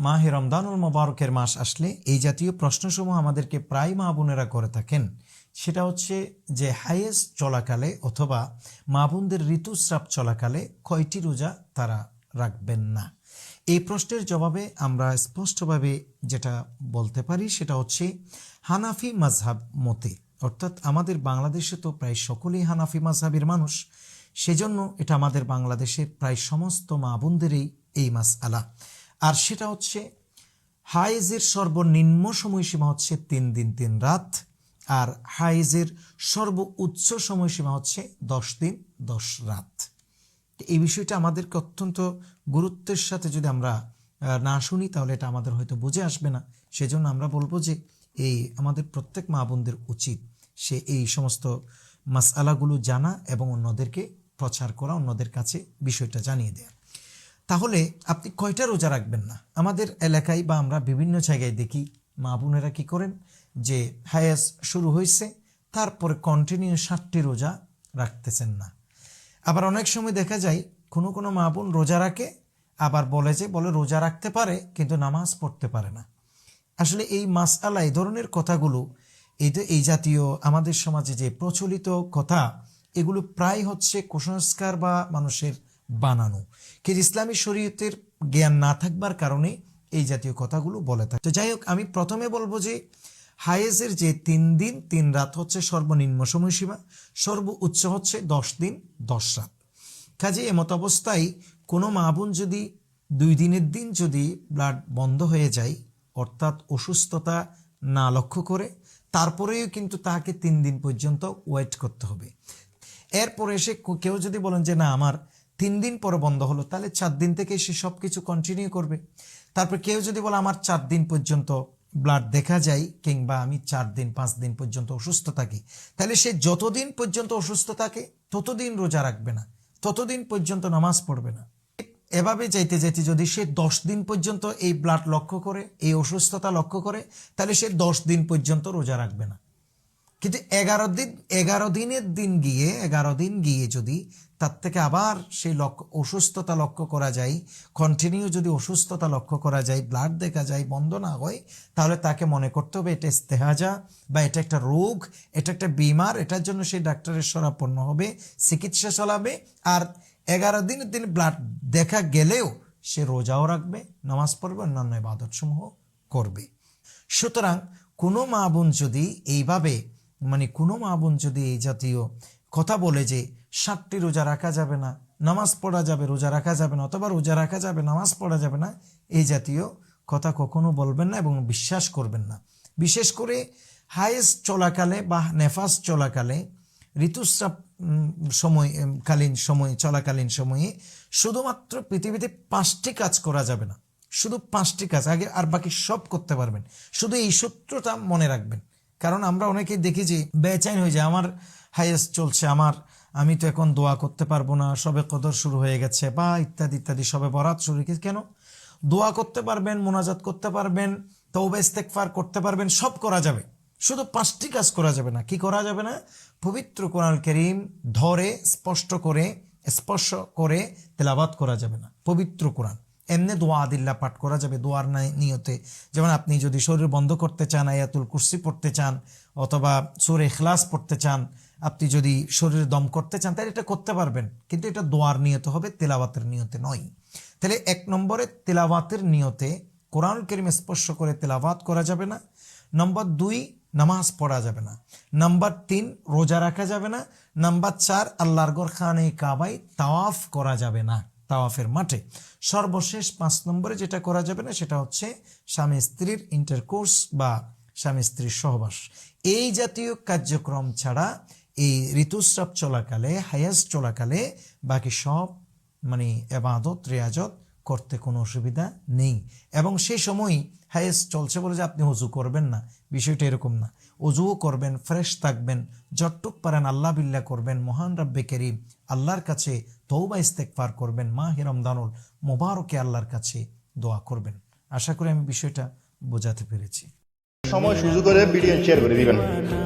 মাহে রমজানুল মোবারকের মাস আসলে এই জাতীয় প্রশ্নসমূহ আমাদেরকে প্রায় মা বোনেরা করে থাকেন। সেটা হচ্ছে যে হায়েজ চলাকালে অথবা মা বোনদের ঋতুস্রাব চলাকালে কয়টি রোজা তারা রাখবেন না। এই প্রশ্নের জবাবে আমরা স্পষ্টভাবে যেটা বলতে পারি সেটা হচ্ছে হানাফি মাযহাব মতে, অর্থাৎ আমাদের বাংলাদেশে তো প্রায় সকলেই হানাফি মাযহাবের মানুষ, সেজন্য এটা আমাদের বাংলাদেশের প্রায় সমস্ত মা বোনদেরই এই মাসআলা। আর সেটা হচ্ছে হায়েজের সর্বনিম্ন সময়সীমা হচ্ছে 3 দিন 3 রাত, আর হায়েজের সর্বোচ্চ সময়সীমা হচ্ছে 10 দিন 10 রাত। এই বিষয়টা আমাদেরকে অত্যন্ত গুরুত্বের সাথে যদি আমরা না শুনি তাহলে এটা আমাদের হয়তো বুঝে আসবে না। সেজন্য আমরা বলবো যে এই আমাদের প্রত্যেক মা বোনদের উচিত সে এই সমস্ত মাসআলাগুলো জানা এবং অন্যদেরকে প্রচার করা, অন্যদের কাছে বিষয়টা জানিয়ে দেয়া। তাহলে আপনি কয়টা রোজা রাখবেন না? আমাদের এলাকায় বা আমরা বিভিন্ন জায়গায় দেখি মা বোনেরা কী করেন যে হায়েজ শুরু হয়েছে তারপরে কন্টিনিউ 60টি রোজা রাখতেছেন না। আবার অনেক সময় দেখা যায় কোনো মা বোন রোজা রাখে, আবার বলে রোজা রাখতে পারে কিন্তু নামাজ পড়তে পারে না। আসলে এই মাসআলা, এই ধরনের কথাগুলো এই জাতীয় আমাদের সমাজে যে প্রচলিত কথা, এগুলো প্রায় হচ্ছে কুসংস্কার বা মানুষের বানানো, কিন্তু ইসলামী শরীয়তের জ্ঞান না থাকবার কারণে এই জাতীয় কথাগুলো বলে থাকে। তো যাই হোক, আমি প্রথমে বলবো যে হায়েজের যে 3 দিন 3 রাত হচ্ছে সর্বনিম্ন সময়সীমা, সর্বোচ্চ হচ্ছে 10 দিন 10 রাত। কাজে এমত অবস্থায় কোনো মা বোন যদি 2 দিনের দিন যদি ব্লাড বন্ধ হয়ে যায়, অর্থাৎ অসুস্থতা না লক্ষ্য করে, তারপরেও কিন্তু তাকে 3 দিন পর্যন্ত ওয়েট করতে হবে। এরপরে এসে কেউ যদি বলেন যে না আমার 3 দিন পরে বন্ধ হলো, তাহলে 4 দিন থেকে সে সব কিছু কন্টিনিউ করবে। তারপর কেউ যদি বলে আমার 4 দিন পর্যন্ত ব্লাড দেখা যায়, কিংবা আমি 4 দিন 5 দিন পর্যন্ত অসুস্থ থাকি, তাহলে সে যতদিন পর্যন্ত অসুস্থ থাকে ততদিন রোজা রাখবে না, ততদিন পর্যন্ত নামাজ পড়বে না। এভাবে যাইতে যাইতে যদি সে 10 দিন পর্যন্ত এই ব্লাড লক্ষ্য করে, এই অসুস্থতা লক্ষ্য করে, তাহলে সে 10 দিন পর্যন্ত রোজা রাখবে না। কিন্তু 11 দিন গিয়ে যদি তার থেকে আবার সেই অসুস্থতা লক্ষ্য করা যায়, কন্টিনিউ যদি অসুস্থতা লক্ষ্য করা যায়, ব্লাড দেখা যায়, বন্ধ না হয়, তাহলে তাকে মনে করতে হবে এটা ইস্তেহাজা বা এটা একটা রোগ, এটা একটা বিমার, এটার জন্য সেই ডাক্তারের শরণাপন্ন হবে, চিকিৎসা চালাবে। আর 11 দিনের দিন ব্লাড দেখা গেলেও সে রোজাও রাখবে, নামাজ পড়বে, অন্যান্য ইবাদতসমূহ করবে। সুতরাং কোনো মা বোন যদি এইভাবে কোনো মা বোন যদি এই জাতীয় কথা বলে যে 60টি রোজা রাখা যাবে না, নামাজ পড়া যাবে, রোজা রাখা যাবে না, অথবা রোজা রাখা যাবে নামাজ পড়া যাবে না, এই জাতীয় কথা কখনো বলবেন না এবং বিশ্বাস করবেন না। বিশেষ করে হায়েজ চলাকালে বা নেফাস চলাকালে, ঋতুস্রাব চলাকালীন সময়ে শুধুমাত্র পৃথিবীতে 5টি কাজ করা যাবে না, শুধু 5টি কাজ, আগে আর বাকি সব করতে পারবেন। শুধু এই সূত্রটা মনে রাখবেন, কারণ আমরা অনেকেই দেখি যে বেচাইন হয়ে যায়, আমার হায়েজ চলছে, আমি তো এখন দোয়া করতে পারবো না, সবে কদর শুরু হয়ে গেছে বা ইত্যাদি ইত্যাদি, সবে বরাত শুরু হয়ে গেছে। কেন? দোয়া করতে পারবেন, মোনাজাত করতে পারবেন, তওবা ইস্তেগফার করতে পারবেন, সব করা যাবে, শুধু 5টি কাজ করা যাবে না। কি করা যাবে না? পবিত্র কোরআন কারীম ধরে স্পর্শ করে তেলাওয়াত করা যাবে না। পবিত্র কোরআন এমনি দোয়া আদিল্লা পাঠ করা যাবে দোয়ার নিয়তে। যেমন আপনি যদি শরীর বন্ধ করতে চান, আয়াতুল কুরসি পড়তে চান, অথবা সূরা ইখলাস পড়তে চান, আপনি যদি শরীরে দম করতে চান, তাহলে এটা করতে পারবেন, কিন্তু এটা দোয়ার নিয়তে হবে, তেলাওয়াতের নিয়তে নয়। তাহলে 1 নম্বরে তেলাওয়াতের নিয়তে কোরআন কারীম স্পর্শ করে তেলাওয়াত করা যাবে না। নম্বর 2, নামাজ পড়া যাবে না। নাম্বার 3, রোজা রাখা যাবে না। নাম্বার 4, আল্লাহর ঘর খানে কাবায় তাওয়াফ করা যাবে না, তাওয়াফের মাঠে। সর্বশেষ 5 নম্বরে যেটা করা যাবে না সেটা হচ্ছে স্বামী স্ত্রীর ইন্টারকোর্স বা স্বামী স্ত্রীর সহবাস। এই জাতীয় কার্যক্রম ছাড়া এই ঋতুস্রাব চলাকালে, হায়াজ চলাকালে বাকি সব ইবাদত রিয়াজত করতে কোনো অসুবিধা নেই। এবং সেই সময় হায়েজ চলছে বলে যে আপনি ওযু করবেন না, বিষয়টা এরকম না। ওযুও করবেন, ফ্রেশ থাকবেন, যতটুক পারেন আল্লাহ বিল্লাহ করবেন, মহান রব্বে কারীম আল্লাহর কাছে তওবা ইস্তেগফার করবেন, মাহে রমজানুল মোবারকে আল্লাহর কাছে দোয়া করবেন। আশা করি আমি বিষয়টা বোঝাতে পেরেছি। সময় সুযোগ করে ভিডিও শেয়ার করে দিবেন।